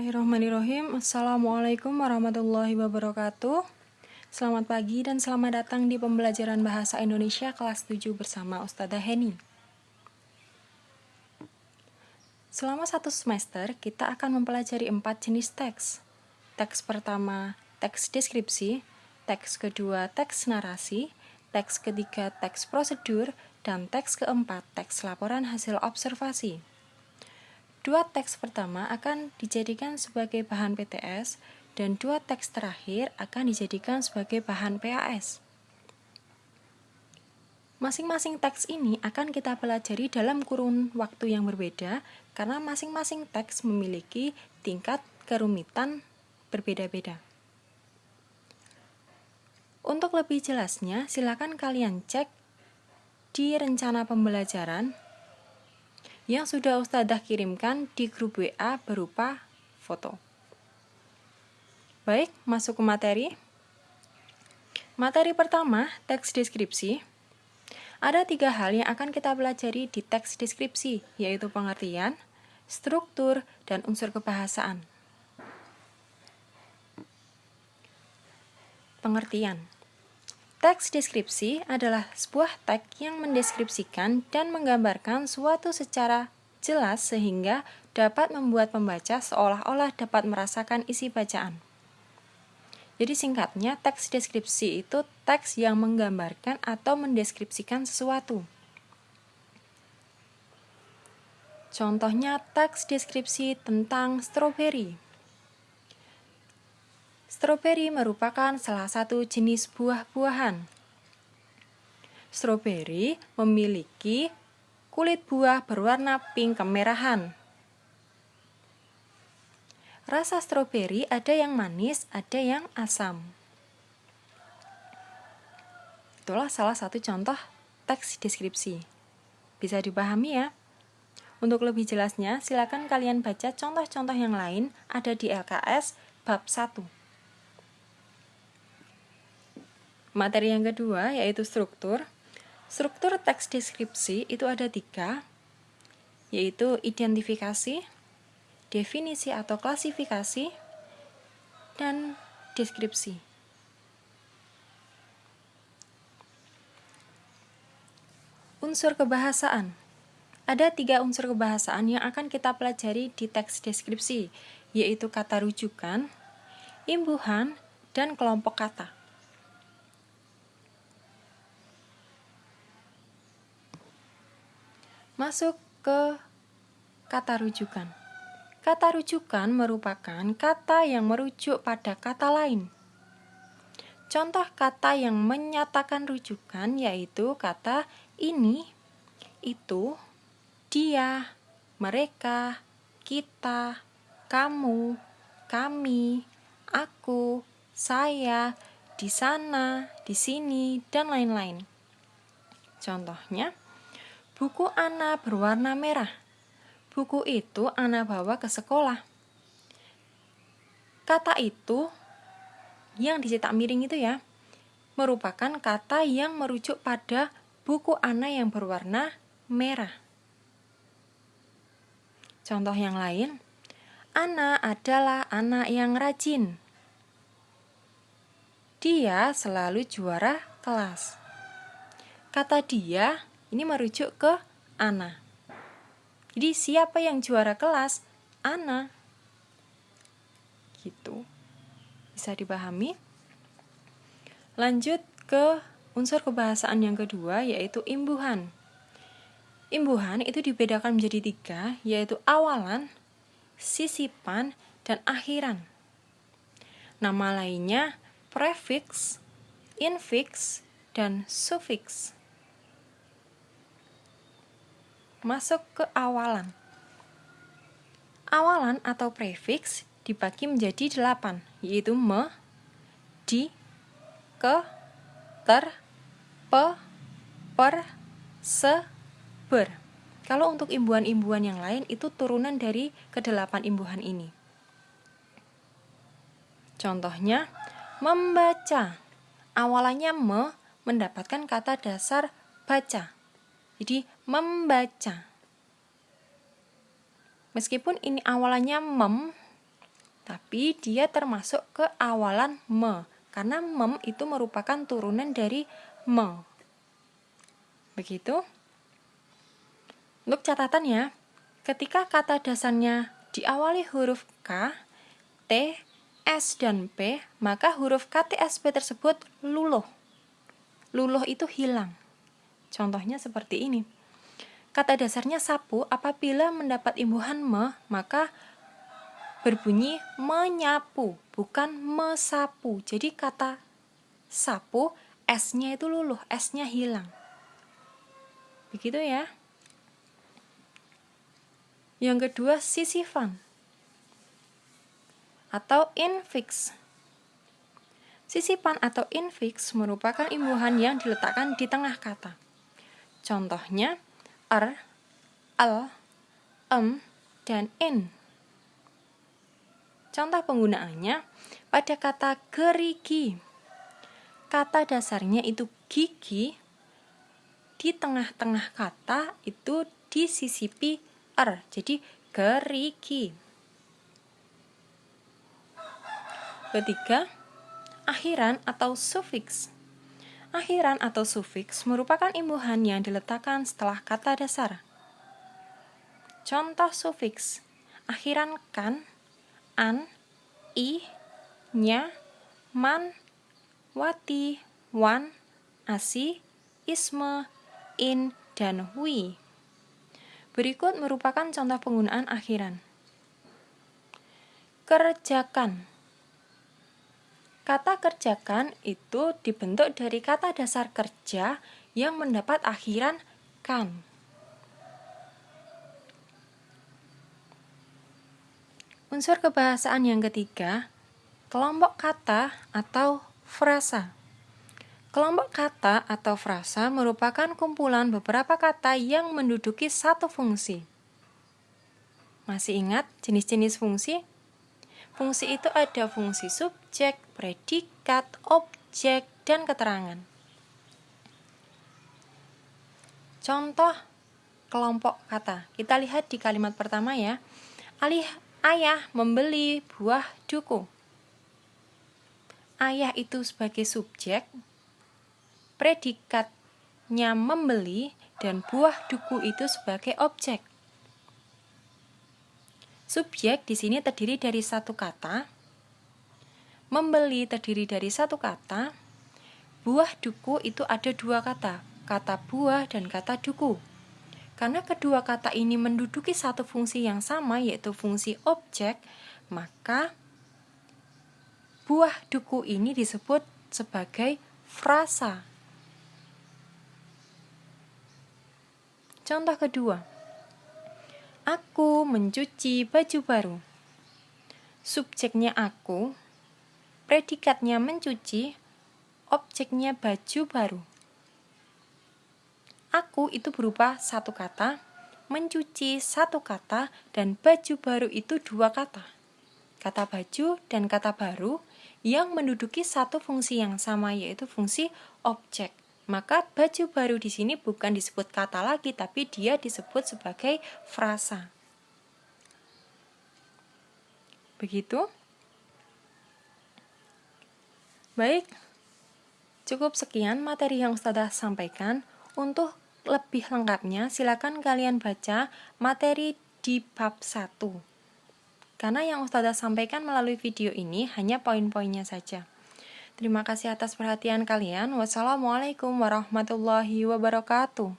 Bismillahirrahmanirrahim. Assalamualaikum warahmatullahi wabarakatuh. Selamat pagi dan selamat datang di pembelajaran Bahasa Indonesia kelas 7 bersama Ustadzah Heni. Selama satu semester, kita akan mempelajari 4 jenis teks. Teks pertama, teks deskripsi. Teks kedua, teks narasi. Teks ketiga, teks prosedur. Dan teks keempat, teks laporan hasil observasi. Dua teks pertama akan dijadikan sebagai bahan PTS dan dua teks terakhir akan dijadikan sebagai bahan PAS. Masing-masing teks ini akan kita pelajari dalam kurun waktu yang berbeda karena masing-masing teks memiliki tingkat kerumitan berbeda-beda. Untuk lebih jelasnya, silakan kalian cek di rencana pembelajaran yang sudah Ustadzah kirimkan di grup WA berupa foto. Baik, masuk ke materi. Materi pertama, teks deskripsi. Ada 3 hal yang akan kita pelajari di teks deskripsi, yaitu pengertian, struktur, dan unsur kebahasaan. Pengertian. Teks deskripsi adalah sebuah teks yang mendeskripsikan dan menggambarkan suatu secara jelas sehingga dapat membuat pembaca seolah-olah dapat merasakan isi bacaan. Jadi singkatnya, teks deskripsi itu teks yang menggambarkan atau mendeskripsikan sesuatu. Contohnya teks deskripsi tentang stroberi. Stroberi merupakan salah satu jenis buah-buahan. Stroberi memiliki kulit buah berwarna pink kemerahan. Rasa stroberi ada yang manis, ada yang asam. Itulah salah satu contoh teks deskripsi. Bisa dipahami ya? Untuk lebih jelasnya, silakan kalian baca contoh-contoh yang lain ada di LKS bab 1. Materi yang kedua yaitu struktur. Struktur teks deskripsi itu ada 3, yaitu identifikasi, definisi atau klasifikasi, dan deskripsi. Unsur kebahasaan. Ada 3 unsur kebahasaan yang akan kita pelajari di teks deskripsi, yaitu kata rujukan, imbuhan, dan kelompok kata. Masuk ke kata rujukan. Kata rujukan merupakan kata yang merujuk pada kata lain. Contoh kata yang menyatakan rujukan yaitu kata ini, itu, dia, mereka, kita, kamu, kami, aku, saya, di sana, di sini, dan lain-lain. Contohnya, buku Ana berwarna merah. Buku itu Ana bawa ke sekolah. Kata itu, yang dicetak miring itu ya, merupakan kata yang merujuk pada buku Ana yang berwarna merah. Contoh yang lain, Ana adalah anak yang rajin. Dia selalu juara kelas. Kata dia ini merujuk ke Ana. Jadi siapa yang juara kelas? Ana. Gitu. Bisa dipahami? Lanjut ke unsur kebahasaan yang kedua yaitu imbuhan. Imbuhan itu dibedakan menjadi 3, yaitu awalan, sisipan, dan akhiran. Nama lainnya prefiks, infiks, dan sufiks. Masuk ke awalan. Awalan atau prefiks dibagi menjadi 8, yaitu me, di, ke, ter, pe, per, se, ber. Kalau untuk imbuhan-imbuhan yang lain itu turunan dari ke-8 imbuhan ini. Contohnya, membaca. Awalannya me mendapatkan kata dasar baca. Jadi membaca. Meskipun ini awalannya mem, tapi dia termasuk ke awalan me, karena mem itu merupakan turunan dari me. Begitu. Untuk catatannya, ketika kata dasarnya diawali huruf K, T, S, dan P, maka huruf KTSP tersebut luluh. Luluh itu hilang. Contohnya seperti ini. Kata dasarnya sapu, apabila mendapat imbuhan me, maka berbunyi menyapu, bukan mesapu. Jadi kata sapu, S-nya itu luluh, S-nya hilang. Begitu ya. Yang kedua, sisifan atau infix. Sisipan atau infix merupakan imbuhan yang diletakkan di tengah kata. Contohnya, al, dan in. Contoh penggunaannya pada kata gerigi. Kata dasarnya itu gigi, di tengah-tengah kata itu disisipi jadi gerigi. Ketiga, akhiran atau sufiks. Akhiran atau sufiks merupakan imbuhan yang diletakkan setelah kata dasar. Contoh sufiks, akhiran kan, an, i, nya, man, wati, wan, asi, isme, in, dan wi. Berikut merupakan contoh penggunaan akhiran. Kerjakan. Kata kerjakan itu dibentuk dari kata dasar kerja yang mendapat akhiran kan. Unsur kebahasaan yang ketiga, kelompok kata atau frasa. Kelompok kata atau frasa merupakan kumpulan beberapa kata yang menduduki satu fungsi. Masih ingat jenis-jenis fungsi? Fungsi itu ada fungsi subjek, predikat, objek, dan keterangan. Contoh kelompok kata. Kita lihat di kalimat pertama ya. Ayah membeli buah duku. Ayah itu sebagai subjek, predikatnya membeli, dan buah duku itu sebagai objek. Subjek di sini terdiri dari satu kata, membeli terdiri dari satu kata, buah duku itu ada dua kata buah dan kata duku. Karena kedua kata ini menduduki satu fungsi yang sama, yaitu fungsi objek, maka buah duku ini disebut sebagai frasa. Contoh kedua, aku mencuci baju baru. Subjeknya aku, predikatnya mencuci, objeknya baju baru. Aku itu berupa satu kata, mencuci satu kata, dan baju baru itu dua kata. Kata baju dan kata baru yang menduduki satu fungsi yang sama, yaitu fungsi objek. Maka baju baru di sini bukan disebut kata lagi, tapi dia disebut sebagai frasa. Begitu. Baik, cukup sekian materi yang Ustazah sampaikan. Untuk lebih lengkapnya, silakan kalian baca materi di bab 1. Karena yang Ustazah sampaikan melalui video ini hanya poin-poinnya saja. Terima kasih atas perhatian kalian. Wassalamualaikum warahmatullahi wabarakatuh.